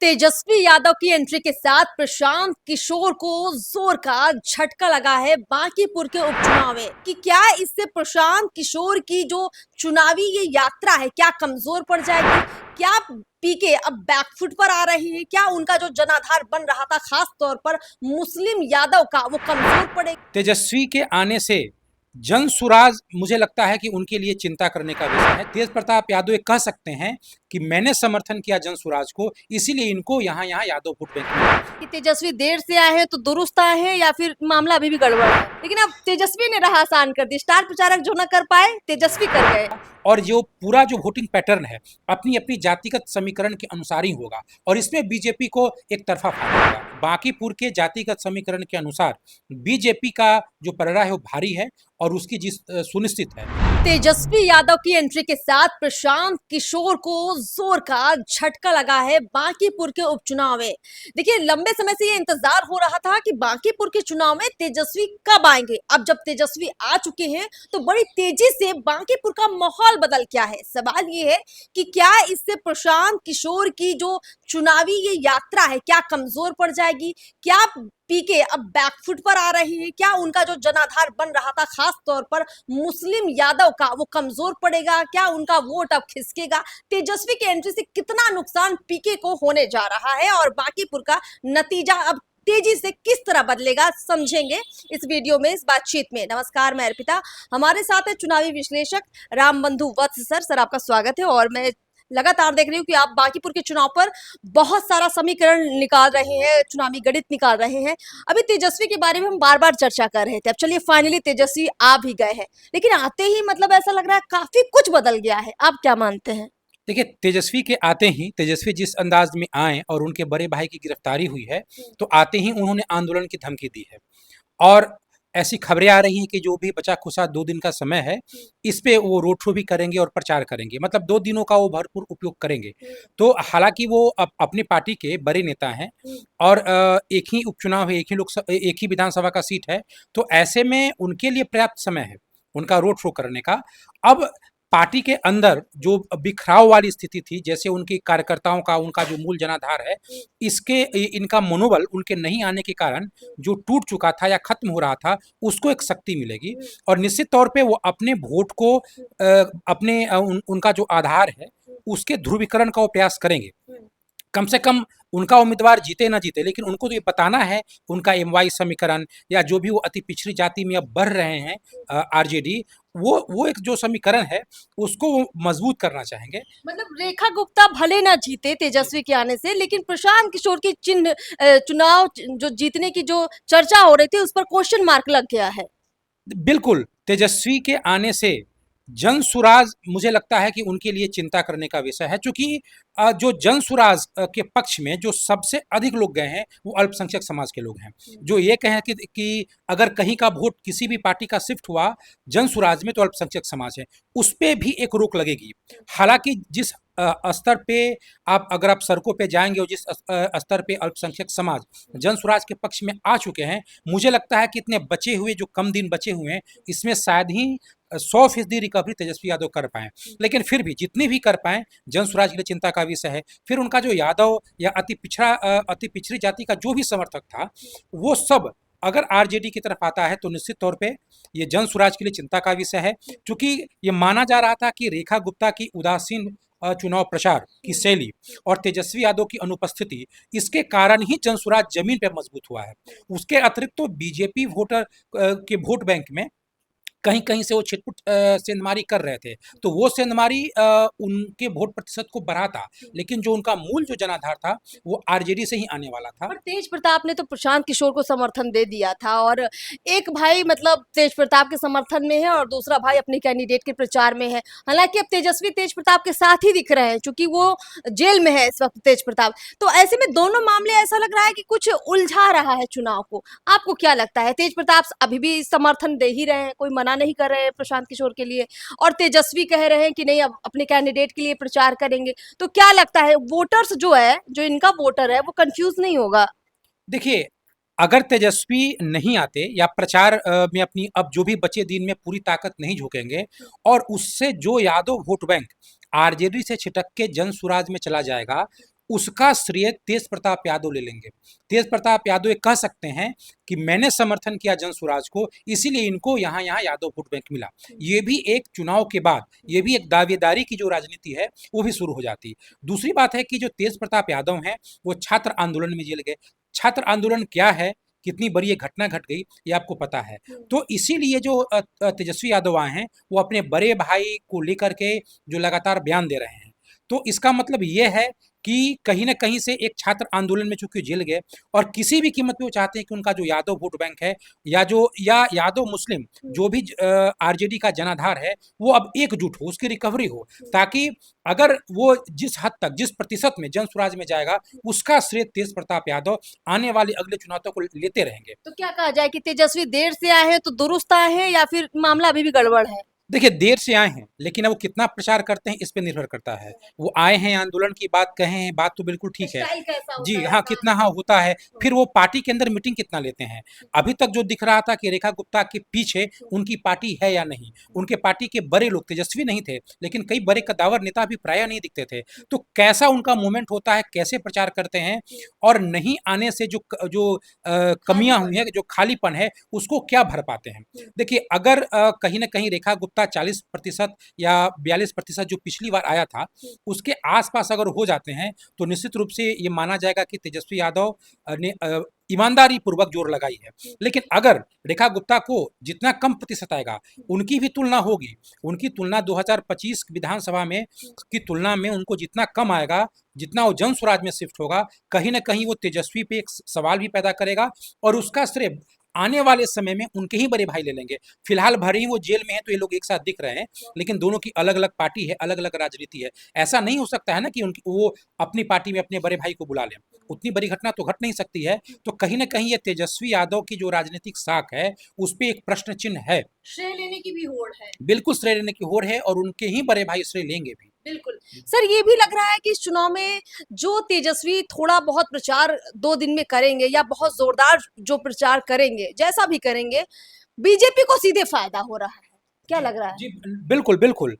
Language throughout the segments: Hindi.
तेजस्वी यादव की एंट्री के साथ प्रशांत किशोर को जोर का झटका लगा है बांकीपुर के उपचुनाव में कि क्या इससे प्रशांत किशोर की जो चुनावी ये यात्रा है क्या कमजोर पड़ जाएगी। क्या पीके अब बैकफुट पर आ रही है, क्या उनका जो जनाधार बन रहा था खास तौर पर मुस्लिम यादव का वो कमजोर पड़ेगा। तेजस्वी के आने से जन सुराज मुझे लगता है कि उनके लिए चिंता करने का विषय है। तेज प्रताप यादव ये कह सकते हैं कि मैंने समर्थन किया जन सुराज को, इसीलिए इनको यहाँ यादव वोट बैंक में। कि तेजस्वी देर से आए हैं तो दुरुस्त आए हैं या फिर मामला अभी भी गड़बड़ है, लेकिन अब तेजस्वी ने राह आसान कर दी। स्टार प्रचारक जो न कर पाए तेजस्वी कर गए। और जो पूरा जो वोटिंग पैटर्न है अपनी अपनी जातिगत समीकरण के अनुसार ही होगा और इसमें बीजेपी को एक तरफा फायदा होगा। बांकीपुर के जातिगत समीकरण के अनुसार बीजेपी का जो पलड़ा है वो भारी है और उसकी जीत सुनिश्चित है। तेजस्वी यादव की एंट्री के साथ प्रशांत किशोर को जोर का झटका लगा है बांकीपुर के उपचुनाव में। देखिए, लंबे समय से ये इंतजार हो रहा था कि बांकीपुर के चुनाव में तेजस्वी कब आएंगे। अब जब तेजस्वी आ चुके हैं तो बड़ी तेजी से बांकीपुर का माहौल बदल गया है। सवाल ये है कि क्या इससे प्रशांत किशोर की जो चुनावी ये यात्रा है क्या कमजोर पड़ जाएगी। क्या पीके अब बैकफुट पर आ रही है, क्या उनका जो जनाधार बन रहा था खास तौर पर मुस्लिम यादव का वो कमजोर पड़ेगा, क्या उनका वोट अब खिसकेगा। तेजस्वी की एंट्री से कितना नुकसान पीके को होने जा रहा है और बांकीपुर का नतीजा अब तेजी से किस तरह बदलेगा, समझेंगे इस वीडियो में, इस बातचीत में। नमस्कार, मैं अर्पिता, हमारे साथ है चुनावी विश्लेषक रामबंधु वत्स सर। सर, आपका स्वागत है। और मैं लगातार देख रही हूँ कि आप बांकीपुर के चुनाव पर बहुत सारा समीकरण निकाल रहे हैं, चुनावी गणित निकाल रहे हैं। अभी तेजस्वी के बारे में हम बार बार चर्चा कर रहे थे, अब चलिए फाइनली तेजस्वी आ भी गए हैं, लेकिन आते ही मतलब ऐसा लग रहा है काफी कुछ बदल गया है। आप क्या मानते हैं। देखिए, तेजस्वी के आते ही तेजस्वी जिस अंदाज में आए और उनके बड़े भाई की गिरफ्तारी हुई है तो आते ही उन्होंने आंदोलन की धमकी दी है और ऐसी खबरें आ रही हैं कि जो भी बचा खुचा 2 दिन का समय है इस पे वो रोड शो भी करेंगे और प्रचार करेंगे, मतलब 2 दिनों का वो भरपूर उपयोग करेंगे। तो हालांकि वो अपनी पार्टी के बड़े नेता हैं और एक ही उपचुनाव है, एक ही विधानसभा का सीट है, तो ऐसे में उनके लिए पर्याप्त समय है उनका रोड शो करने का। अब पार्टी के अंदर जो बिखराव वाली स्थिति थी, जैसे उनके कार्यकर्ताओं का उनका जो मूल जनाधार है इसके इनका मनोबल उनके नहीं आने के कारण जो टूट चुका था या खत्म हो रहा था उसको एक शक्ति मिलेगी और निश्चित तौर पे वो अपने वोट को उनका जो आधार है उसके ध्रुवीकरण का वो प्रयास करेंगे। कम से कम उनका उम्मीदवार जीते ना जीते, लेकिन उनको तो ये बताना है उनका एमवाई समीकरण या जो भी वो अति पिछड़ी जाति में अब बढ़ रहे हैं आरजेडी, वो एक जो समीकरण है उसको वो मजबूत करना चाहेंगे। मतलब रेखा गुप्ता भले ना जीते तेजस्वी के आने से, लेकिन प्रशांत किशोर की चिन्ह चुनाव जो जीतने की जो चर्चा हो रही थी उस पर क्वेश्चन मार्क लग गया है। बिल्कुल, तेजस्वी के आने से जन सुराज मुझे लगता है कि उनके लिए चिंता करने का विषय है, क्योंकि जो जन सुराज के पक्ष में जो सबसे अधिक लोग गए हैं वो अल्पसंख्यक समाज के लोग हैं। जो ये कहें कि अगर कहीं का वोट किसी भी पार्टी का शिफ्ट हुआ जन सुराज में तो अल्पसंख्यक समाज है, उस पे भी एक रोक लगेगी। हालांकि जिस स्तर पे आप अगर आप सड़कों पे जाएंगे और जिस स्तर पे अल्पसंख्यक समाज जन सुराज के पक्ष में आ चुके हैं, मुझे लगता है कि इतने बचे हुए जो कम दिन बचे हुए हैं इसमें शायद ही 100% रिकवरी तेजस्वी यादव कर पाए। लेकिन फिर भी जितनी भी कर पाए जन स्वराज के लिए चिंता का विषय है। फिर उनका जो यादव या अति पिछड़ी जाति का जो भी समर्थक था वो सब अगर आरजेडी की तरफ आता है तो निश्चित तौर पे ये जन स्वराज के लिए चिंता का विषय है, क्योंकि ये माना जा रहा था कि रेखा गुप्ता की उदासीन चुनाव प्रचार की शैली और तेजस्वी यादव की अनुपस्थिति, इसके कारण ही जन स्वराज जमीन पर मजबूत हुआ है। उसके अतिरिक्त तो बीजेपी वोटर के वोट बैंक में कहीं कहीं से वो छिटपुट सेंधमारी कर रहे थे, तो वो सेंधमारी उनके वोट प्रतिशत को बढ़ाता, लेकिन जो उनका मूल जो जनाधार था वो आरजेडी से ही आने वाला था। पर तेज प्रताप ने तो प्रशांत किशोर को समर्थन दे दिया था और एक भाई मतलब तेज प्रताप के समर्थन में है और दूसरा भाई अपने कैंडिडेट के प्रचार में है। हालांकि अब तेजस्वी तेज प्रताप के साथ ही दिख रहे हैं, क्योंकि वो जेल में है इस वक्त तेज प्रताप। तो ऐसे में दोनों मामले ऐसा लग रहा है कि कुछ उलझा रहा है चुनाव को। आपको क्या लगता है। तेज प्रताप अभी भी समर्थन दे ही रहे हैं, कोई मना नहीं कर रहे हैं प्रशांत किशोर के लिए, और तेजस्वी कह रहे हैं कि नहीं अब अपने कैंडिडेट के लिए प्रचार करेंगे। तो क्या लगता है वोटर्स जो है, जो इनका वोटर है, वो कंफ्यूज नहीं होगा। देखिए, अगर तेजस्वी नहीं आते या प्रचार में अपनी अब जो भी बचे दिन में पूरी ताकत नहीं झोंकेंगे और उससे जो यादव वोट बैंक आरजेडी से छिटक के जन सुराज में चला जाएगा, उसका श्रेय तेज प्रताप यादव ले लेंगे। तेज प्रताप यादव ये कह सकते हैं कि मैंने समर्थन किया जनसुराज को, इसीलिए इनको यहाँ यहाँ यादव वोट बैंक मिला। ये भी एक चुनाव के बाद ये भी एक दावेदारी की जो राजनीति है वो भी शुरू हो जाती। दूसरी बात है कि जो तेज प्रताप यादव हैं वो छात्र आंदोलन में जेल गए। छात्र आंदोलन क्या है, कितनी बड़ी ये घटना घट गई, ये आपको पता है। तो इसीलिए जो तेजस्वी यादव आए हैं वो अपने बड़े भाई को लेकर के जो लगातार बयान दे रहे हैं। तो इसका मतलब ये है कि कहीं न कहीं से एक छात्र आंदोलन में चूँकि जेल गए और किसी भी कीमत पे वो चाहते हैं कि उनका जो यादव वोट बैंक है या यादव मुस्लिम जो भी आरजेडी का जनाधार है वो अब एकजुट हो, उसकी रिकवरी हो, ताकि अगर वो जिस हद तक, जिस प्रतिशत में जनसुराज में जाएगा, उसका श्रेय तेज प्रताप यादव आने वाले अगले चुनाव तक लेते रहेंगे। तो क्या कहा जाए कि तेजस्वी देर से आए हैं तो दुरुस्त आए हैं या फिर मामला अभी भी गड़बड़ है? देखिए, देर से आए हैं, लेकिन अब वो कितना प्रचार करते हैं इस पे निर्भर करता है। वो आए हैं, आंदोलन की बात कहे हैं, बात तो बिल्कुल ठीक है। स्टाइल कैसा जी होता है हाँ, काम? कितना हाँ होता है, फिर वो पार्टी के अंदर मीटिंग कितना लेते हैं। अभी तक जो दिख रहा था कि रेखा गुप्ता के पीछे उनकी पार्टी है या नहीं, उनके पार्टी के बड़े लोग, तेजस्वी नहीं थे, लेकिन कई बड़े कद्दावर नेता भी प्रायः नहीं दिखते थे। तो कैसा उनका मूवमेंट होता है, कैसे प्रचार करते हैं और नहीं आने से कमियाँ हुई हैं, जो खालीपन है, उसको क्या भर पाते हैं। देखिए, अगर कहीं न कहीं रेखा गुप्ता 40% या 42% जो पिछली बार आया था, उसके आस-पास अगर हो जाते हैं, तो निश्चित रूप से ये माना जाएगा कि तेजस्वी यादव ने ईमानदारी पूर्वक जोर लगाई है। लेकिन अगर रेखा गुप्ता को जितना कम प्रतिशत आएगा, उनकी भी तुलना होगी। उनकी तुलना 2025 विधानसभा में की तुलना में उनको जितना कम आएगा, जितना वो जनसुराज में शिफ्ट होगा, कहीं न कहीं वो तेजस्वी पे एक सवाल भी पैदा करेगा और उसका श्रेय आने वाले समय में उनके ही बड़े भाई ले लेंगे। फिलहाल भले ही वो जेल में हैं, तो ये लोग एक साथ दिख रहे हैं, लेकिन दोनों की अलग-अलग पार्टी है, अलग-अलग राजनीति है। ऐसा नहीं हो सकता है ना कि उनकी वो अपनी पार्टी में अपने बड़े भाई को बुला लें। उतनी बड़ी घटना तो घट नहीं सकती है। तो कहीं न कहीं ये तेजस्वी यादव की जो राजनीतिक साख है, उस पे एक प्रश्न चिन्ह है। श्रेय लेने की भी होड़ है। बिल्कुल श्रेय लेने की होड़ है और उनके ही बड़े भाई श्रेय लेंगे भी। बिल्कुल। सर ये भी लग रहा है कि इस चुनाव में जो तेजस्वी थोड़ा बहुत प्रचार 2 दिन में करेंगे या बहुत ज़ोरदार जो प्रचार करेंगे, जैसा भी करेंगे, बीजेपी को सीधे फ़ायदा हो रहा है। क्या लग रहा है? जी, बिल्कुल, बिल्कुल।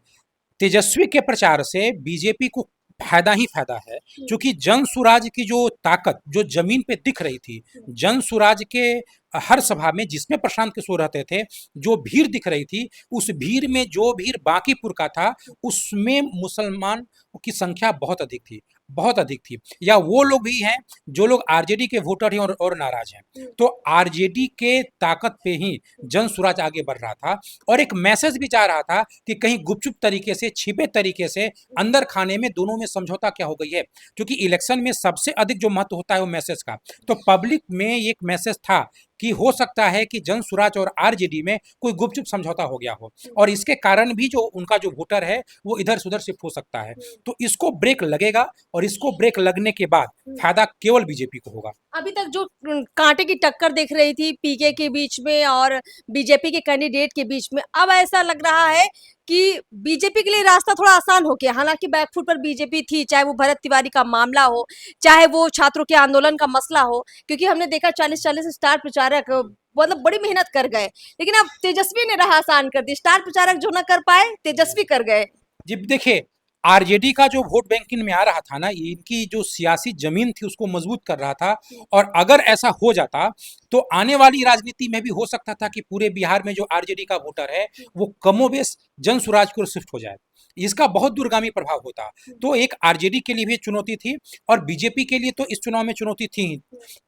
तेजस्वी के प्रचार से बीजेपी को फायदा ही फायदा है, क्योंकि जनसुराज की जो ताकत जो जमीन पे दिख रही थी, जनसुराज के हर सभा में जिसमें प्रशांत किशोर रहते थे, जो भीड़ दिख रही थी, उस भीड़ में जो भीड़ बांकीपुर का था, उसमें मुसलमान की संख्या बहुत अधिक थी, बहुत अधिक थी। या वो लोग भी हैं जो लोग आरजेडी के वोटर हैं और नाराज हैं। तो आरजेडी के ताकत पे ही जनसुराज आगे बढ़ रहा था और एक मैसेज भी जा रहा था कि कहीं गुपचुप तरीके से, छिपे तरीके से अंदर खाने में दोनों में समझौता क्या हो गई है, क्योंकि इलेक्शन में सबसे अधिक जो महत्व होता है वो मैसेज का। तो पब्लिक में एक मैसेज था कि हो सकता है कि जनसुराज और आरजेडी में कोई गुपचुप समझौता हो गया हो और इसके कारण भी जो उनका जो वोटर है वो इधर से उधर शिफ्ट हो सकता है। तो इसको ब्रेक लगेगा और इसको ब्रेक लगने के बाद फायदा केवल बीजेपी को होगा। अभी तक जो कांटे की टक्कर दिख रही थी पीके के बीच में और बीजेपी के कैंडिडेट के बीच में, अब ऐसा लग रहा है कि बीजेपी के लिए रास्ता थोड़ा आसान हो गया। हालांकि बैकफुट पर बीजेपी थी, चाहे वो भरत तिवारी का मामला हो, चाहे वो छात्रों के आंदोलन का मसला हो, क्योंकि हमने देखा 40-40 स्टार प्रचारक मतलब बड़ी मेहनत कर गए, लेकिन अब तेजस्वी ने राह आसान कर दी। स्टार प्रचारक जो ना कर पाए, तेजस्वी कर गए। जी देखिए, आरजेडी का जो वोट बैंक इनमें आ रहा था ना, इनकी जो सियासी जमीन थी उसको मजबूत कर रहा था और अगर ऐसा हो जाता तो आने वाली राजनीति में भी हो सकता था कि पूरे बिहार में जो आरजेडी का वोटर है वो कमोबेश जनसुराज की ओर शिफ्ट हो जाए। इसका बहुत दूरगामी प्रभाव होता। तो एक आरजेडी के लिए भी चुनौती थी और बीजेपी के लिए तो इस चुनाव में चुनौती थी ही।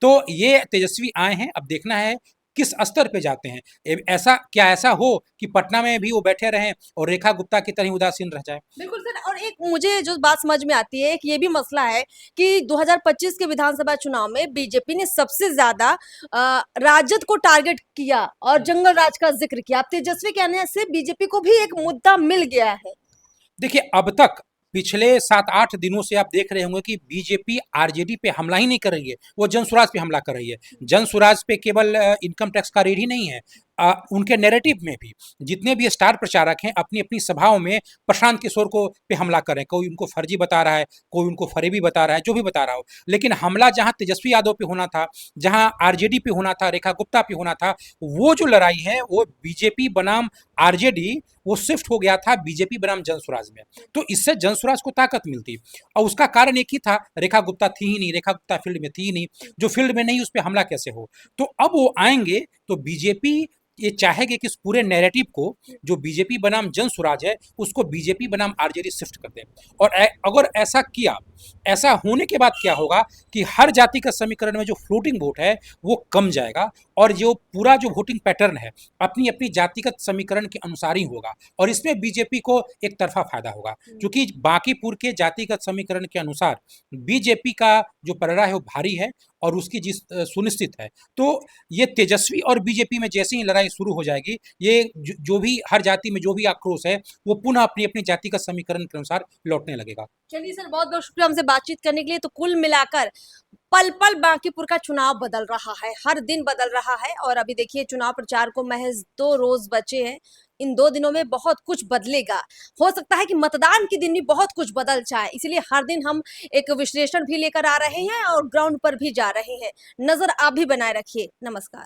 तो ये तेजस्वी आए हैं, अब देखना है किस स्तर पे जाते हैं। ऐसा हो कि पटना में भी वो बैठे रहें और रेखा गुप्ता की तरह उदासीन रह जाए। बिल्कुल सर, और एक मुझे जो बात समझ में आती है, एक ये भी मसला है कि 2025 के विधानसभा चुनाव में बीजेपी ने सबसे ज्यादा राजद को टारगेट किया और जंगल राज का जिक्र किया। अब तेजस्वी के आने से बीजेपी को भी एक मुद्दा मिल गया है। देखिए, अब तक पिछले 7-8 दिनों से आप देख रहे होंगे कि बीजेपी आरजेडी पे हमला ही नहीं कर रही है, वो जनसुराज पे हमला कर रही है। जनसुराज पे केवल इनकम टैक्स का रेड ही नहीं है, उनके नैरेटिव में भी जितने भी स्टार प्रचारक हैं अपनी अपनी सभाओं में प्रशांत किशोर को पे हमला कर रहे हैं। कोई उनको फर्जी बता रहा है, कोई उनको फरेबी बता रहा है, जो भी बता रहा हो, लेकिन हमला जहां तेजस्वी यादव पे होना था, जहां आरजेडी पे होना था, रेखा गुप्ता पे होना था, वो जो लड़ाई है वो बीजेपी बनाम आरजेडी वो शिफ्ट हो गया था बीजेपी बनाम जनसुराज में, तो इससे जनसुराज को ताकत मिलती। और उसका कारण एक ही था, रेखा गुप्ता थी ही नहीं, रेखा गुप्ता फील्ड में थी ही नहीं, जो फील्ड में नहीं उस पर हमला कैसे हो। तो अब वो आएंगे तो बीजेपी ये चाहेगी कि इस पूरे नैरेटिव को जो बीजेपी बनाम जनसुराज है उसको बीजेपी बनाम आरजेडी शिफ्ट कर दें। और अगर ऐसा किया, ऐसा होने के बाद क्या होगा कि हर जाति का समीकरण में जो फ्लोटिंग वोट है वो कम जाएगा, और जो पूरा जो वोटिंग पैटर्न है अपनी अपनी जातिगत समीकरण के अनुसार ही होगा, और इसमें बीजेपी को एक तरफा फायदा होगा, क्योंकि बांकीपुर के जातिगत समीकरण के अनुसार बीजेपी का जो पलड़ा है वो भारी है और उसकी जिस सुनिश्चित है। तो ये तेजस्वी और बीजेपी में जैसे ही लड़ाई शुरू हो जाएगी, ये जो भी हर जाति में जो भी आक्रोश है वो पुनः अपनी अपनी जाति का समीकरण के अनुसार लौटने लगेगा। चलिए सर, बहुत बहुत शुक्रिया हमसे बातचीत करने के लिए। तो कुल मिलाकर पल पल बांकीपुर का चुनाव बदल रहा है, हर दिन बदल रहा है, और अभी देखिए चुनाव प्रचार को महज 2 रोज बचे हैं। इन 2 दिनों में बहुत कुछ बदलेगा। हो सकता है कि मतदान के दिन भी बहुत कुछ बदल जाए, इसलिए हर दिन हम एक विश्लेषण भी लेकर आ रहे हैं और ग्राउंड पर भी जा रहे हैं। नजर आप भी बनाए रखिए। नमस्कार।